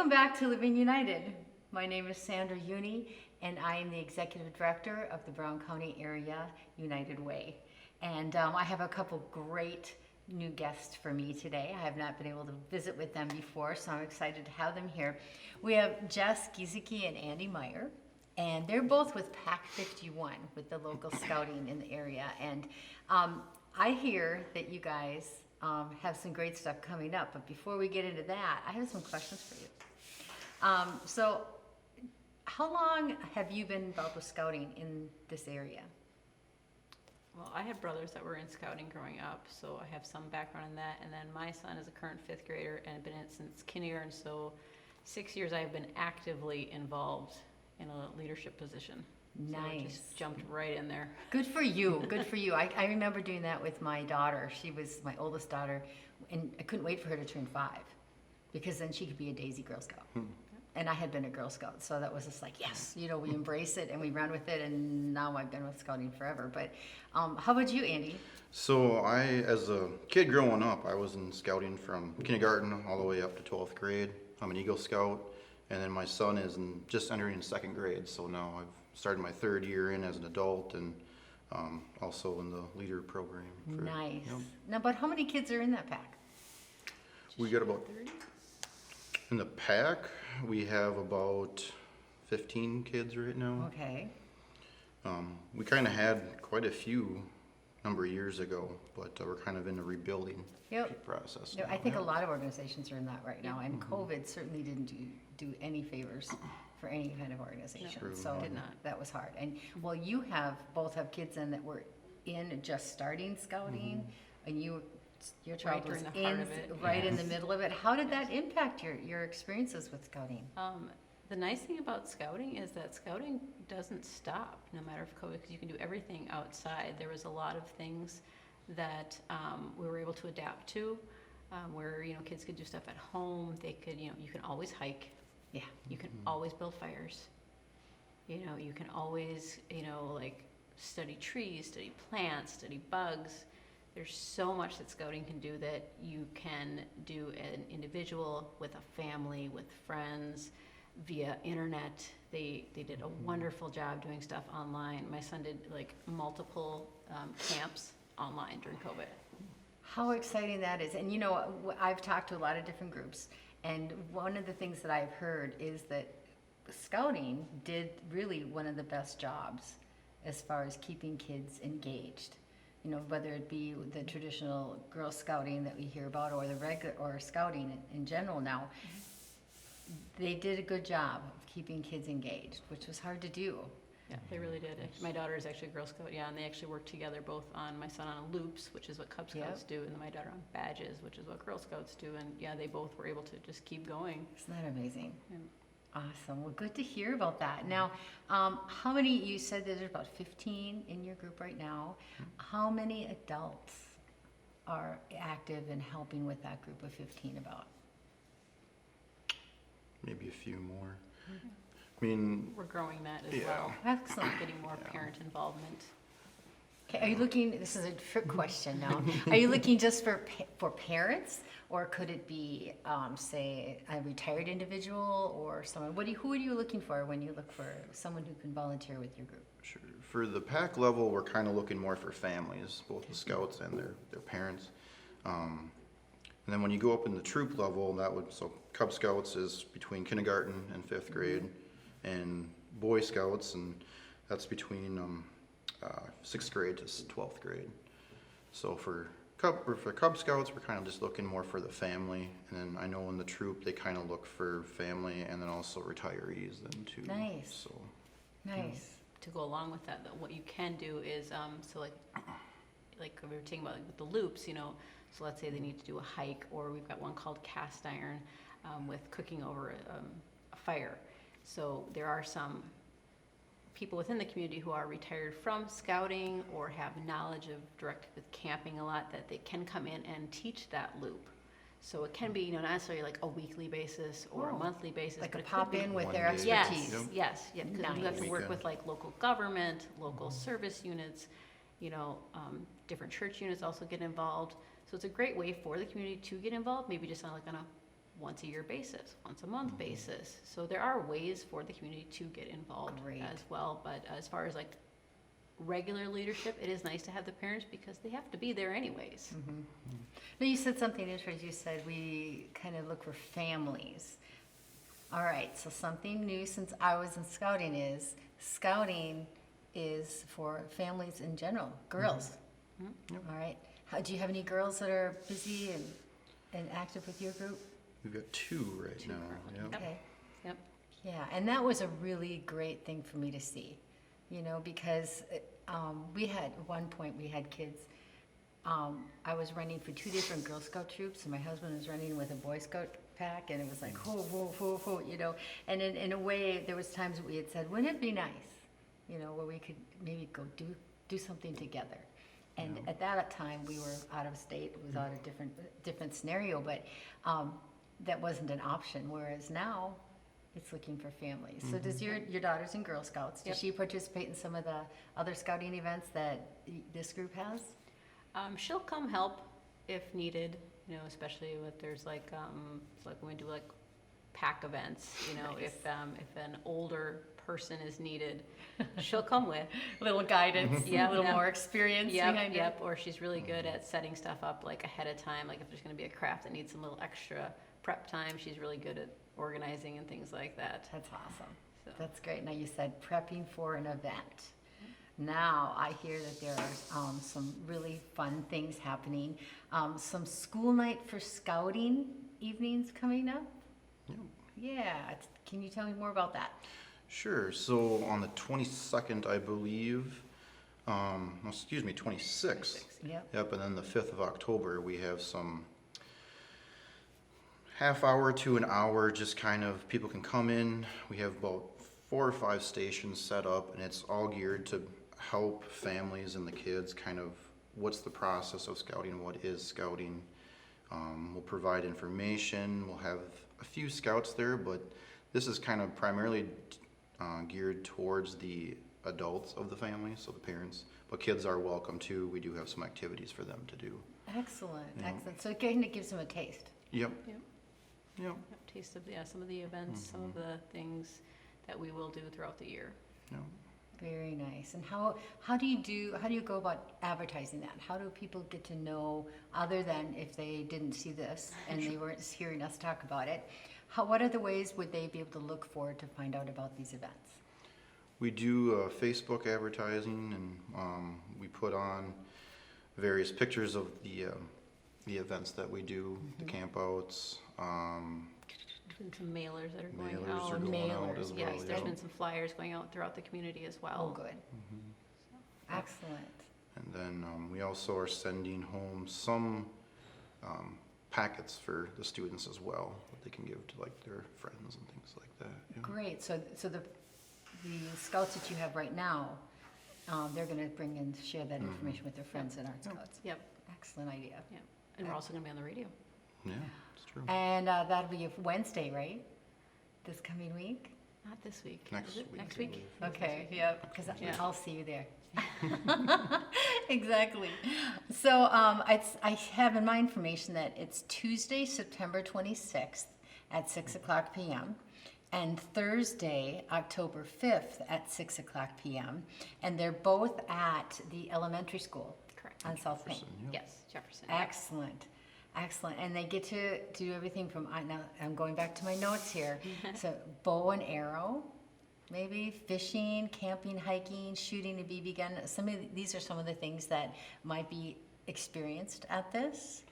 Welcome back to Living United. My name is Sandra Uni, and I am the Executive Director of the Brown County Area United Way. And I have a couple great new guests for me today. I have not been able to visit with them before, so I'm excited to have them here. We have Jess Giesecke and Andy Meyer, and they're both with PAC 51, with the local scouting in the area. And I hear that you guys have some great stuff coming up, but before we get into that, I have some questions for you. So how long have you been involved with scouting in this area? Well, I had brothers that were in scouting growing up, so I have some background in that. And then my son is a current fifth grader and been in it since kindergarten, so 6 years I've been actively involved in a leadership position. So I Nice. just jumped right in there. Good for you. Good for you. I remember doing that with my daughter. She was my oldest daughter, and I couldn't wait for her to turn 5 because then she could be a Daisy Girl Scout. And I had been a Girl Scout, so that was just like, yes, you know, we embrace it and we run with it, and now I've been with scouting forever. But how about you, Andy? So as a kid growing up, I was in scouting from kindergarten all the way up to 12th grade. I'm an Eagle Scout, and then my son is just entering 2nd grade, so now I've started my 3rd year in as an adult, and also in the leader program. Nice. Yep. Now, but how many kids are in that pack? We got about, 30? in the pack, we have about 15 kids right now. Okay. We kind of had quite a few number of years ago, but we're kind of in a rebuilding Yep. process. Yeah, I now. think a Yep. lot of organizations are in that right now, and COVID certainly didn't do any favors for any kind of organization. True. So Did not. that was hard. And well, you both have kids in that were in just starting scouting, and your child was during the heart in of it. right in the Yes. middle of it. How did that impact your experiences with scouting? The nice thing about scouting is that scouting doesn't stop no matter if COVID, because you can do everything outside. There was a lot of things that we were able to adapt to, where kids could do stuff at home. They could, you can always hike. Yeah. You can always build fires. You can always, like study trees, study plants, study bugs. There's so much that scouting can do that you can do an individual, with a family, with friends, via internet. They did a wonderful job doing stuff online. My son did like multiple camps online during COVID. How exciting that is. And I've talked to a lot of different groups, and one of the things that I've heard is that scouting did really one of the best jobs as far as keeping kids engaged. Whether it be the traditional Girl Scouting that we hear about, or the regular, or scouting in general now, they did a good job of keeping kids engaged, which was hard to do. Yeah, they really did. My daughter is actually a Girl Scout, and they actually work together, both on my son on loops, which is what Cub Scouts do, and my daughter on badges, which is what Girl Scouts do. And yeah, they both were able to just keep going. Isn't that amazing? Yeah. Awesome. Well, good to hear about that. Now, how many, you said that there's about 15 in your group right now. How many adults are active in helping with that group of 15 about? Maybe a few more. I mean, We're growing that as Yeah. well. Excellent. Getting more parent involvement. Okay, are you looking, this is a trick question now, are you looking just for parents, or could it be, say, a retired individual or someone? Who are you looking for when you look for someone who can volunteer with your group? sure. For the pack level, we're kind of looking more for families, both the scouts and their parents. And then when you go up in the troop level, so Cub Scouts is between kindergarten and 5th grade, and Boy Scouts, and that's between 6th grade to 12th grade. So for Cub Scouts, we're kind of just looking more for the family, and then I know in the troop they kind of look for family and then also retirees then too. Nice. So Nice. To go along with that, though, what you can do is, so like we were talking about, like with the loops, so let's say they need to do a hike, or we've got one called cast iron, with cooking over a fire. So there are some people within the community who are retired from scouting or have knowledge of direct with camping a lot, that they can come in and teach that loop. So it can be, not necessarily like a weekly basis or Oh, a monthly basis, Like but a it could pop be- in with One their day. expertise. Yes, Yep. yes, yeah, because you have to Nice. work with Weekend. like local government, local service units, different church units also get involved. So it's a great way for the community to get involved, maybe just on a once a year basis, once a month basis. So there are ways for the community to get involved Great. as well. But as far as like regular leadership, it is nice to have the parents because they have to be there anyways. Now, you said something interesting. You said we kind of look for families. All right, so something new since I was in scouting is for families in general, girls. All right. Do you have any girls that are busy and active with your group? We've got two right now. Yep. Okay. Yep. Yeah, and that was a really great thing for me to see, because we had, at one point, we had kids. I was running for 2 different Girl Scout troops, and my husband was running with a Boy Scout pack, and it was like, whoa, whoa, whoa, whoa, And in a way, there was times that we had said, wouldn't it be nice, where we could maybe go do something together. And at that time, we were out of state. It was out of different scenario, but that wasn't an option. Whereas now, it's looking for families. So does your daughter's in Girl Scouts? Does Yep. she participate in some of the other scouting events that this group has? She'll come help if needed, especially if there's like when we do like pack events, Nice. if an older person is needed, she'll come with. Little guidance, Yeah, a little yeah. more experience Yep, behind yep. Or she's really good at setting stuff up like ahead of time. Like if there's going to be a craft that needs some little extra prep time, she's really good at organizing and things like that. That's awesome. So. That's great. Now you said prepping for an event. Now I hear that there are some really fun things happening. Some school night for scouting evenings coming up. Yep. Yeah. Can you tell me more about that? Sure. So on the 22nd, I believe, 26th. Yep. Yep, and then the 5th of October, we have some half hour to an hour, just kind of people can come in. We have about 4 or 5 stations set up, and it's all geared to help families and the kids kind of what's the process of scouting, what is scouting. We'll provide information. We'll have a few scouts there, but this is kind of primarily geared towards the adults of the family, so the parents. But kids are welcome too. We do have some activities for them to do. Excellent. Yeah. Excellent. So it kind of gives them a taste. Yep. Yep. Yep. Taste of some of the events, some of the things that we will do throughout the year. Yep. Very nice. And how do you go about advertising that? How do people get to know, other than if they didn't see this and they weren't hearing us talk about it? What other ways would they be able to look for to find out about these events? We do Facebook advertising, and we put on various pictures of the events that we do, the campouts. Been some mailers that are going Mailers out. are going out mailers, as well. Yes, there's yeah. been some flyers going out throughout the community as Oh, well. good. Excellent. And then we also are sending home some packets for the students as well that they can give to like their friends and things like that. Yeah. Great. So the scouts that you have right now, they're going to bring and share that information with their friends and Art Scouts. Yep, Excellent idea. yep. And we're also going to be on the radio. Yeah, it's true. And that'll be Wednesday, right? This coming week? Not this week. Next Is it? week, Next I week? believe. Okay, yep, because Yeah. I'll see you there. Exactly. So I have in my information that it's Tuesday, September 26th at 6 o'clock p.m. and Thursday, October 5th at 6 o'clock p.m. And they're both at the elementary school Correct. on South Main. Jefferson, yeah. Yes, Jefferson. Excellent. Excellent. And they get to do everything from, now I'm going back to my notes here. So bow and arrow, maybe fishing, camping, hiking, shooting a BB gun. These are some of the things that might be experienced at this.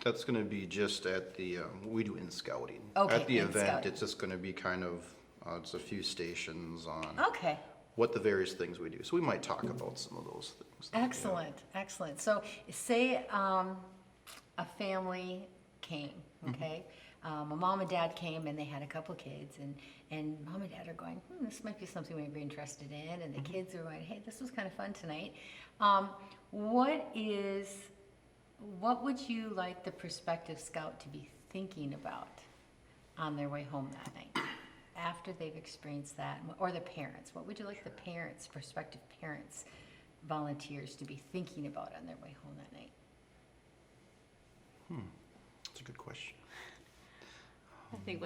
That's going to be just at the, what we do in scouting. Okay, At the in event, scouting. it's just going to be kind of, it's a few stations on Okay. what the various things we do. So we might talk about some of those things. Excellent. Excellent. So say a family came, okay? A mom and dad came and they had a couple kids, and mom and dad are going, this might be something we'd be interested in, and the kids are going, hey, this was kind of fun tonight. What would you like the prospective scout to be thinking about on their way home that night, after they've experienced that, or the parents? What would you like the parents, prospective parents, volunteers to be thinking about on their way home that night? That's a good question. I think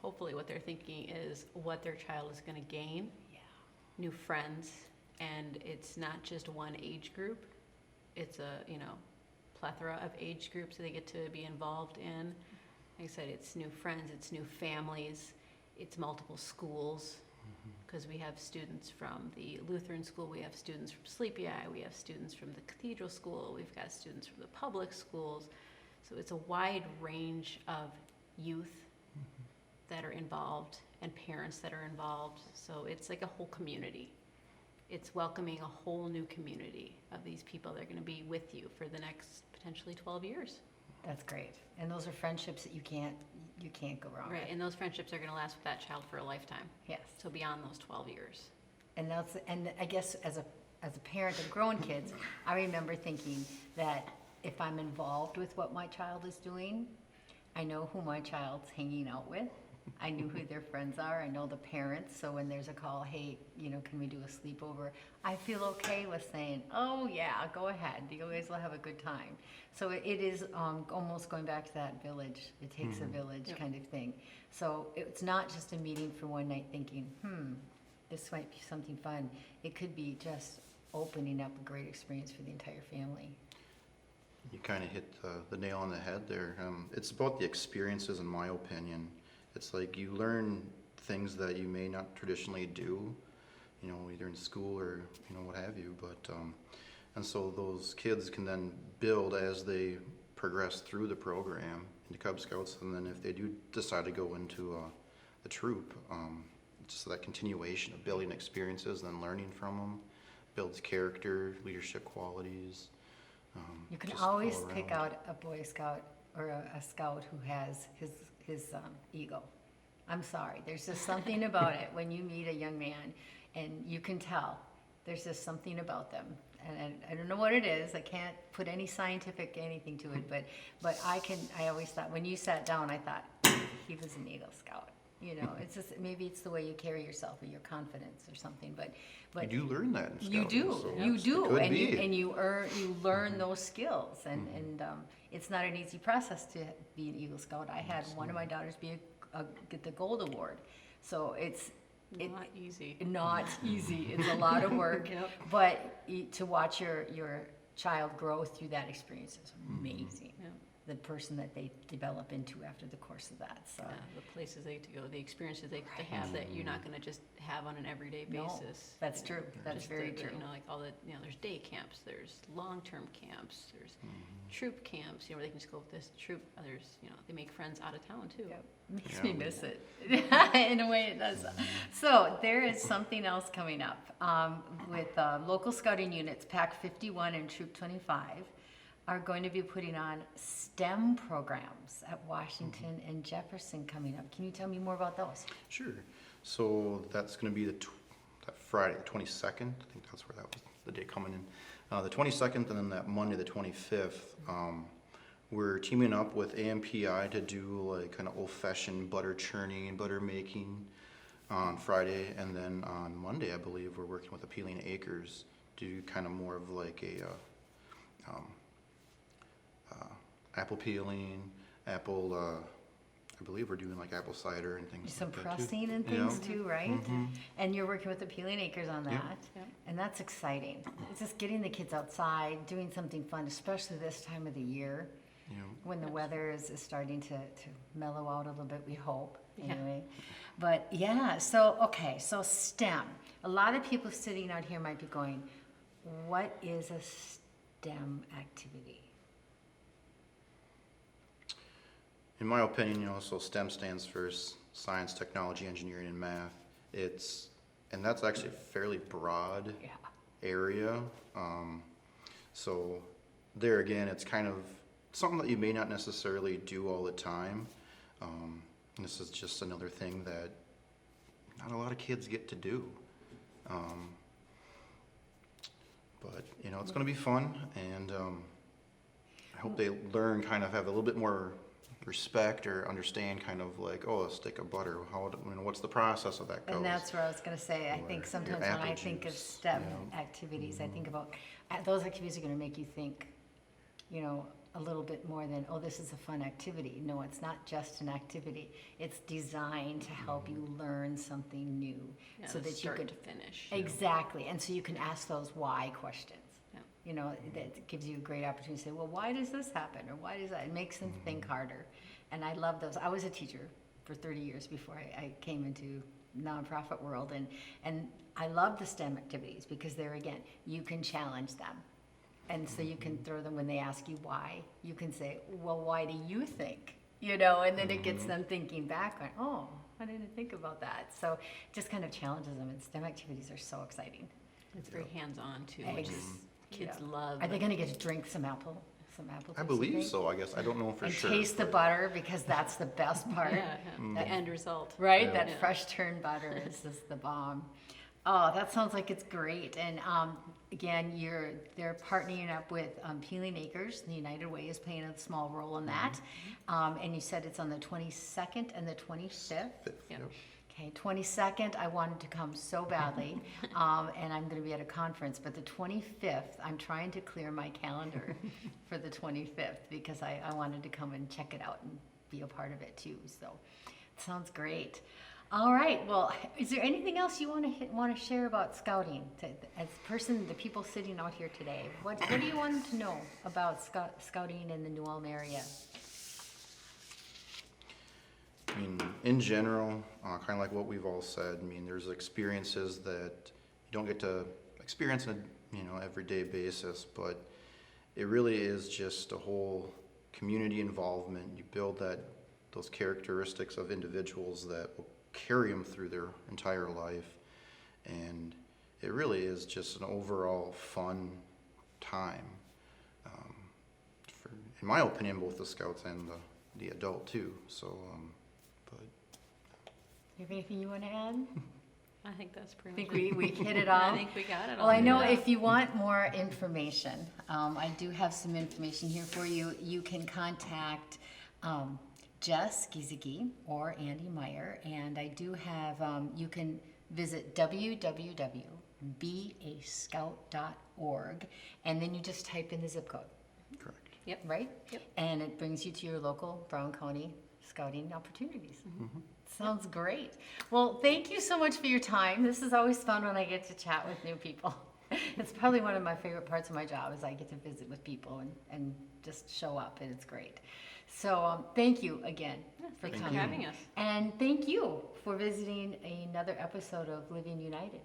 hopefully what they're thinking is what their child is gonna gain, Yeah. new friends, and it's not just one age group. It's a, plethora of age groups that they get to be involved in. Like I said, it's new friends, it's new families, it's multiple schools, because we have students from the Lutheran school, we have students from Sleepy Eye, we have students from the Cathedral School, we've got students from the public schools. So it's a wide range of youth that are involved and parents that are involved. So it's like a whole community. It's welcoming a whole new community of these people that are going to be with you for the next potentially 12 years. That's great. And those are friendships that you can't go wrong Right, with. and those friendships are going to last with that child for a lifetime. Yes. So beyond those 12 years. And I guess as a parent of grown kids, I remember thinking that if I'm involved with what my child is doing, I know who my child's hanging out with. I knew who their friends are. I know the parents. So when there's a call, hey, can we do a sleepover? I feel okay with saying, oh yeah, go ahead. You guys will have a good time. So it is almost going back to that village. It takes a village Yep. kind of thing. So it's not just a meeting for one night thinking, this might be something fun. It could be just opening up a great experience for the entire family. You kind of hit the nail on the head there. It's about the experiences, in my opinion. It's like you learn things that you may not traditionally do, either in school or, what have you. But, and so those kids can then build as they progress through the program into Cub Scouts. And then if they do decide to go into the troop, just that continuation of building experiences and then learning from them builds character, leadership qualities. You can just always all pick around. out a Boy Scout or a Scout who has his ego. I'm sorry. There's just something about it when you meet a young man and you can tell there's just something about them. And I don't know what it is. I can't put any scientific anything to it, but I always thought when you sat down, I thought he was an Eagle Scout. It's just, maybe it's the way you carry yourself or your confidence or something, but You do learn that in you Scouting. do, so you it do, could and be. you learn those skills, and it's not an easy process to be an Eagle Scout. I had one of my daughters get the gold award, so it's Not easy. not easy. It's a lot of work, Yep. but to watch your child grow through that experience is amazing. Yeah. The person that they develop into after the course of that. So The places they get to go, the experiences they have that you're not going to just have on an everyday No, basis. that's true. That's Just very the, true. like all the, there's day camps, there's long-term camps, there's troop camps, where they can just go with this troop. Others, they make friends out of town too. Yep. Makes Yeah. me miss it. In a way, it does. So there is something else coming up with local scouting units, PAC 51 and Troop 25, are going to be putting on STEM programs at Washington and Jefferson coming up. Can you tell me more about those? Sure. So that's going to be that Friday, the 22nd. I think that's where that was the day coming in. The 22nd, and then that Monday, the 25th. We're teaming up with AMPI to do like kind of old-fashioned butter churning and butter making on Friday, and then on Monday, I believe, we're working with Appealing Acres to do kind of more of like a apple peeling, I believe we're doing like apple cider and things Some like that too. pressing and Yeah. things too, right? And you're working with Appealing Acres on Yeah. that. Yep. And that's exciting. It's just getting the kids outside, doing something fun, especially this time of the year. You know, When the weather is starting to mellow out a little bit, we hope, Yeah. anyway. But yeah, so STEM. A lot of people sitting out here might be going, what is a STEM activity? in my opinion, so STEM stands for science, technology, engineering, and math. And that's actually a fairly broad Yeah. area. So there again, it's kind of something that you may not necessarily do all the time. And this is just another thing that not a lot of kids get to do. But it's going to be fun, and I hope they learn, kind of have a little bit more respect or understand, kind of like, a stick of butter. What's the process of that goes? And that's where I was going to say, I Or think your sometimes when I apple think of juice, STEM yeah. activities, I think about, those activities are going to make you think you know, a little bit more than, oh, this is a fun activity. No, it's not just an activity. It's designed to help you learn something new Yeah, so the that you start could to finish. exactly, and so you can ask those why questions. Yeah. You know, that gives you a great opportunity to say, well, why does this happen, or why does that? It makes them think harder, and I love those. I was a teacher for 30 years before I came into nonprofit world, and I love the STEM activities because there again, you can challenge them. And so you can throw them when they ask you why. You can say, well, why do you think? You know, and then it gets them thinking back on, oh, I didn't think about that. So it just kind of challenges them, and STEM activities are so exciting. It's very hands-on too, which is, kids Yeah. love. Are they gonna get to drink some apple juice, I you believe think? so, I guess. I don't know for And sure. taste the but- butter, because that's the best part. Yeah, yeah. The end result. Right, Yeah. that Yeah. fresh turned butter is just the bomb. Oh, that sounds like it's great. And again, they're partnering up with Peeling Acres. The United Way is playing a small role in that. And you said it's on the 22nd and the 25th. Fifth, Yeah. yep. Okay, 22nd, I wanted to come so badly, and I'm going to be at a conference. But the 25th, I'm trying to clear my calendar for the 25th because I wanted to come and check it out and be a part of it too. So, it sounds great. All right. Well, is there anything else you want to share about scouting? As the people sitting out here today, what do you want to know about scouting in the New Ulm area? I mean, in general, kind of like what we've all said, I mean, there's experiences that you don't get to experience on a, everyday basis, but it really is just a whole community involvement. You build those characteristics of individuals that will carry them through their entire life, and it really is just an overall fun time. In my opinion, both the scouts and the adult too. So, but You have anything you want to add? I think that's I pretty think much. we hit it all. I think we got it all. Well, I know Yeah. if you want more information, I do have some information here for you. You can contact Jess Giesecke or Andy Meyer, and I do have, you can visit www.beascout.org, and then you just type in the zip code, correct. Yep. right? Yep. And it brings you to your local Brown County scouting opportunities. Sounds great. Well, thank you so much for your time. This is always fun when I get to chat with new people. It's probably one of my favorite parts of my job is I get to visit with people and just show up, and it's great. So thank you again Thanks for for coming. having us. And thank you for visiting another episode of Living United.